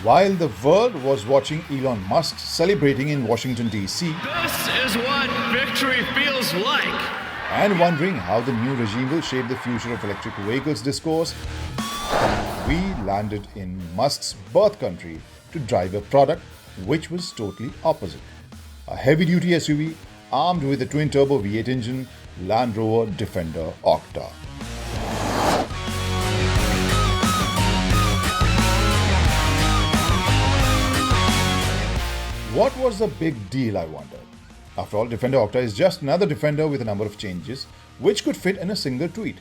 While the world was watching Elon Musk celebrating in Washington, D.C., This is what victory feels like. and wondering how the new regime will shape the future of electric vehicles discourse, we landed in Musk's birth country to drive a product which was totally opposite. A heavy-duty SUV armed with a twin-turbo V8 engine, Land Rover Defender OCTA. What was the big deal, I wondered? After all, Defender OCTA is just another Defender with a number of changes which could fit in a single tweet.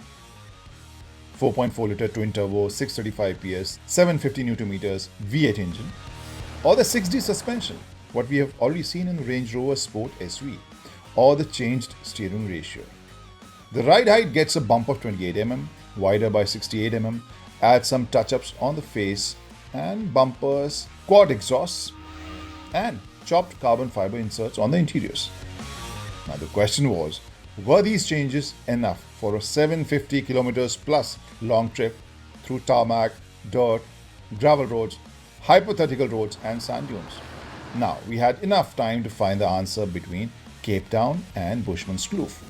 4.4-litre twin-turbo, 635 PS, 750 Nm V8 engine, or the 6D suspension, what we have already seen in the Range Rover Sport SUV, or the changed steering ratio. The ride height gets a bump of 28 mm, wider by 68 mm, adds some touch-ups on the face and bumpers, quad exhausts, and chopped carbon fiber inserts on the interiors. Now the question was, were these changes enough for a 750 kilometers plus long trip through tarmac, dirt, gravel roads, hypothetical roads and sand dunes? Now we had enough time to find the answer between Cape Town and Bushman's Kloof.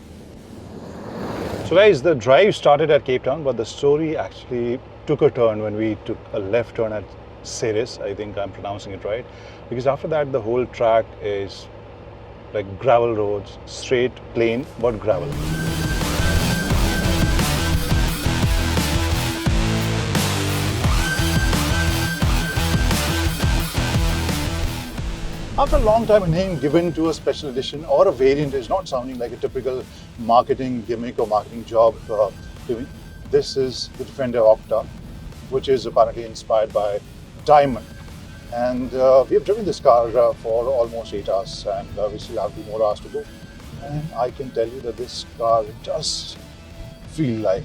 So guys, the drive started at Cape Town, but the story actually took a turn when we took a left turn at Ceres, I think I'm pronouncing it right, because after that the whole track is like gravel roads, straight, plain, but gravel. After a long time, a name given to a special edition or a variant is not sounding like a typical marketing gimmick or marketing job. This is the Defender OCTA, which is apparently inspired by Diamond. And we have driven this car for almost 8 hours, and we still have 2 more hours to go. And I can tell you that this car does feel like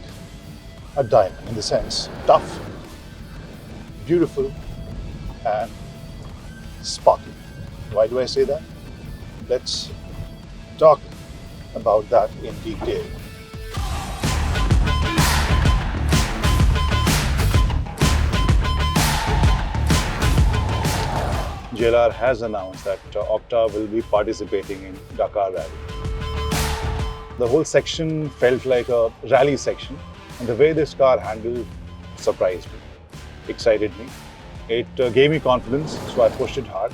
a diamond, in the sense tough, beautiful, and sparkly. Why do I say that? Let's talk about that in detail. JLR has announced that OCTA will be participating in Dakar Rally. The whole section felt like a rally section, and the way this car handled surprised me, excited me. It gave me confidence, so I pushed it hard.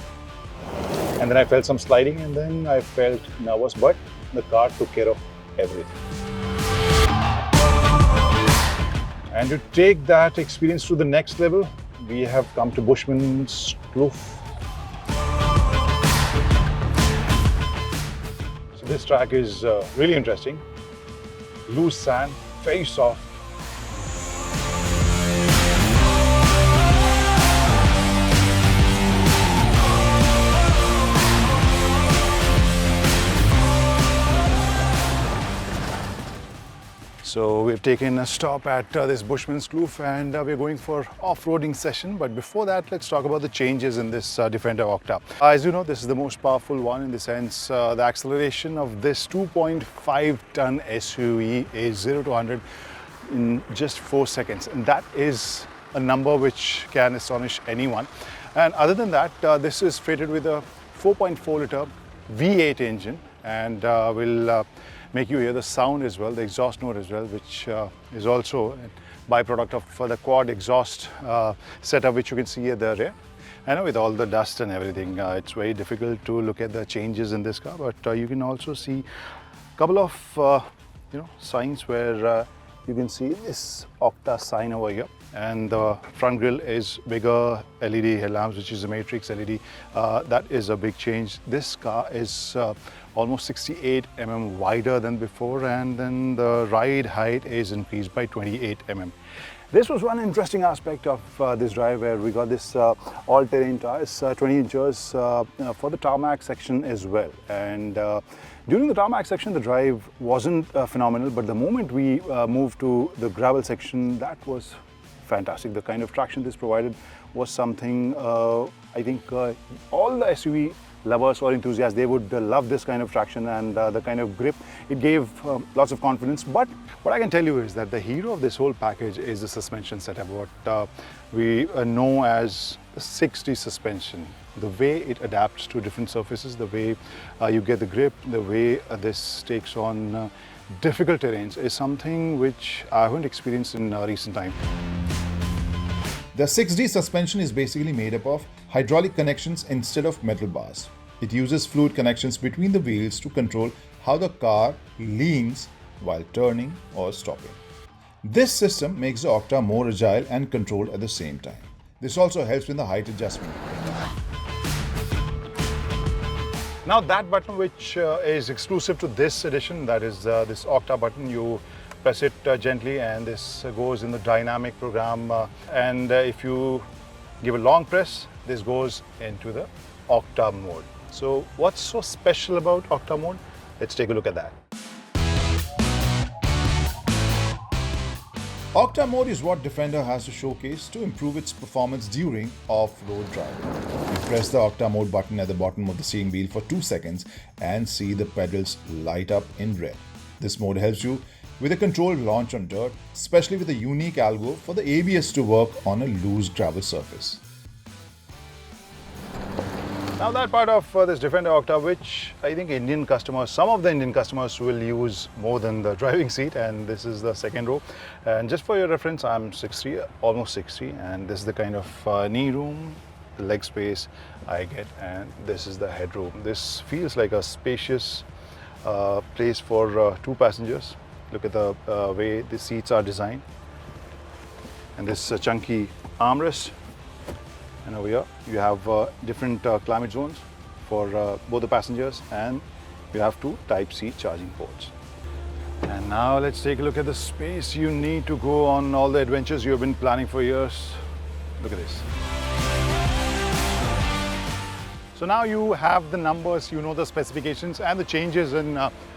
And then I felt some sliding, and then I felt nervous, but the car took care of everything. And to take that experience to the next level, we have come to Bushman's Kloof. So this track is really interesting. Loose sand, very soft. So we've taken a stop at this Bushman's Kloof, and we're going for off-roading session. But before that, let's talk about the changes in this Defender OCTA. As you know, this is the most powerful one in the sense the acceleration of this 2.5-ton SUV is 0 to 100 in just 4 seconds. And that is a number which can astonish anyone. And other than that, this is fitted with a 4.4-litre V8 engine, and will make you hear the sound as well, the exhaust note as well, which is also a byproduct of the quad exhaust setup, which you can see at the rear. I know with all the dust and everything, it's very difficult to look at the changes in this car, but you can also see a couple of signs where you can see this OCTA sign over here, and the front grille is bigger LED headlamps, which is a matrix LED. That is a big change. This car is almost 68 mm wider than before, and then the ride height is increased by 28 mm. This was one interesting aspect of this drive, where we got this all-terrain tires, 20 inches for the tarmac section as well. And during the tarmac section, the drive wasn't phenomenal, but the moment we moved to the gravel section, that was fantastic. The kind of traction this provided was something I think all the SUV lovers or enthusiasts, they would love this kind of traction and the kind of grip. It gave lots of confidence. But what I can tell you is that the hero of this whole package is the suspension setup, what we know as the 6D suspension, the way it adapts to different surfaces, the way you get the grip, the way this takes on difficult terrains is something which I haven't experienced in recent time. The 6D suspension is basically made up of hydraulic connections instead of metal bars. It uses fluid connections between the wheels to control how the car leans while turning or stopping. This system makes the Octa more agile and controlled at the same time. This also helps in the height adjustment. Now that button which is exclusive to this edition, that is this Octa button, you press it gently and this goes in the dynamic program, and if you give a long press, this goes into the Octa mode. So what's so special about Octa mode? Let's take a look at that. Octa mode is what Defender has to showcase to improve its performance during off-road driving. You press the Octa mode button at the bottom of the steering wheel for 2 seconds and see the pedals light up in red. This mode helps you with a controlled launch on dirt, especially with a unique algo for the ABS to work on a loose gravel surface. Now that part of this Defender Octa, which I think Indian customers, some of the Indian customers will use more than the driving seat, and this is the second row. And just for your reference, I'm 6'3", almost 6'3", and this is the kind of knee room, leg space I get, and this is the headroom. This feels like a spacious place for 2 passengers. Look at the way the seats are designed, and this chunky armrest. And over here you have different climate zones for both the passengers, and you have 2 Type-C charging ports. And now let's take a look at the space you need to go on all the adventures you have been planning for years. Look at this. So now you have the numbers, you know the specifications and the changes in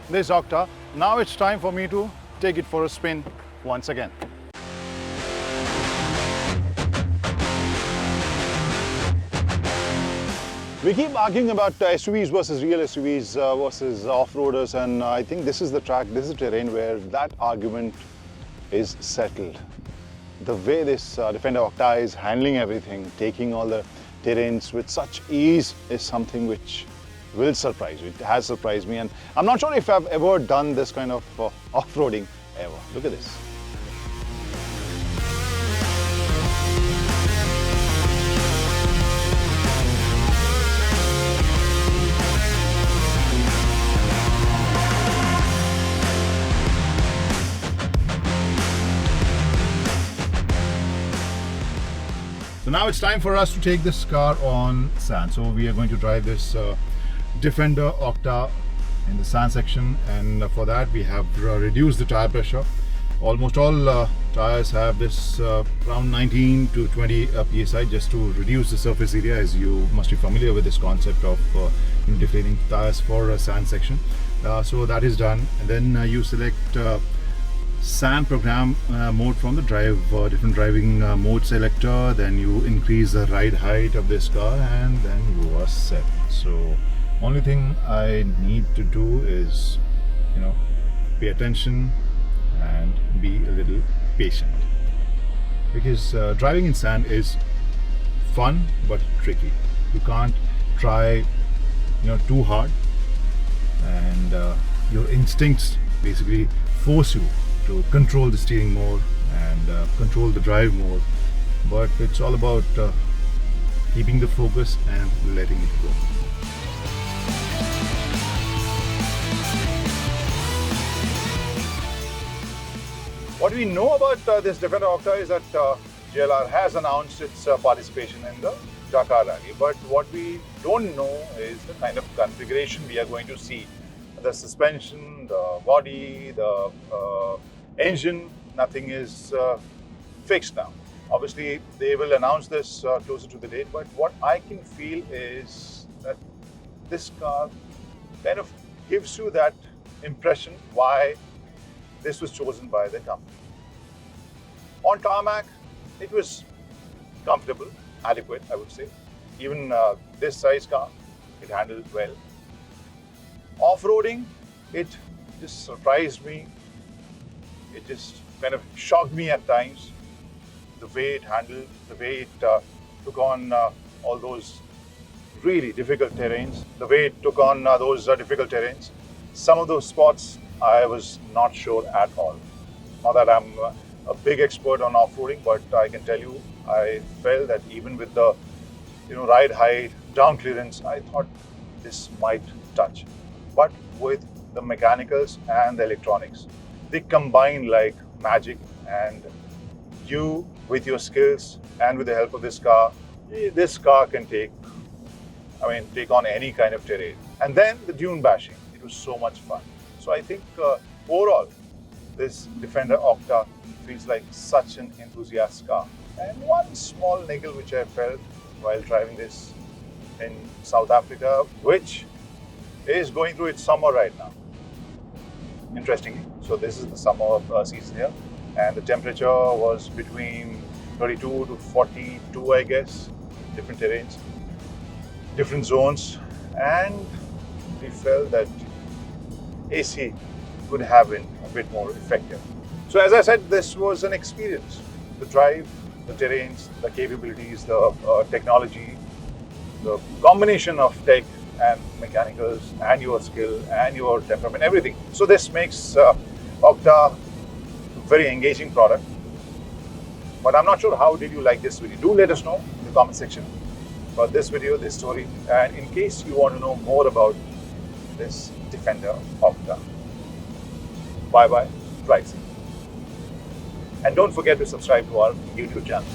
this Octa. Now it's time for me to take it for a spin once again. We keep arguing about SUVs versus real SUVs versus off-roaders, and I think this is the track, this is the terrain where that argument is settled. The way this Defender Octa is handling everything, taking all the terrains with such ease, is something which will surprise you. It has surprised me, and I'm not sure if I've ever done this kind of off-roading ever. Look at this. So now it's time for us to take this car on sand. So we are going to drive this Defender Octa in the sand section, and for that we have reduced the tire pressure. Almost all tires have this around 19 to 20 psi, just to reduce the surface area, as you must be familiar with this concept of deflating tires for a sand section. So that is done, and then you select sand program mode from the different driving mode selector. Then you increase the ride height of this car, and then you are set. So only thing I need to do is, pay attention and be a little patient, because driving in sand is fun but tricky. You can't try too hard, and your instincts basically force you to control the steering more and control the drive more, but it's all about keeping the focus and letting it go. What we know about this Defender Octa is that JLR has announced its participation in the Dakar Rally, but what we don't know is the kind of configuration we are going to see. The suspension, the body, the engine, nothing is fixed now. Obviously, they will announce this closer to the date, but what I can feel is that this car kind of gives you that impression why this was chosen by the company. On tarmac, it was comfortable, adequate, I would say. Even this size car, it handled well. Off-roading, it just surprised me. It just kind of shocked me at times. The way it handled, the way it took on all those really difficult terrains, the way it took on those difficult terrains, some of those spots I was not sure at all. Not that I'm a big expert on off-roading, but I can tell you, I felt that even with the ride height, down clearance, I thought this might touch. But with the mechanicals and the electronics, they combine like magic, and you, with your skills and with the help of this car can take on any kind of terrain. And then the dune bashing, it was so much fun. So I think overall, this Defender OCTA feels like such an enthusiast car. And one small niggle which I felt while driving this in South Africa, which is going through its summer right now. Interestingly, so this is the summer season here, and the temperature was between 32 to 42, I guess, different terrains, different zones, and we felt that AC could have been a bit more effective. So as I said, this was an experience to drive the terrains, the capabilities, the technology, the combination of tech and mechanicals and your skill and your temperament, everything. So this makes OCTA a very engaging product. But I'm not sure how did you like this video. Do let us know in the comment section about this video, this story, and in case you want to know more about this Defender OCTA. Bye bye, drive safe. And don't forget to subscribe to our YouTube channel.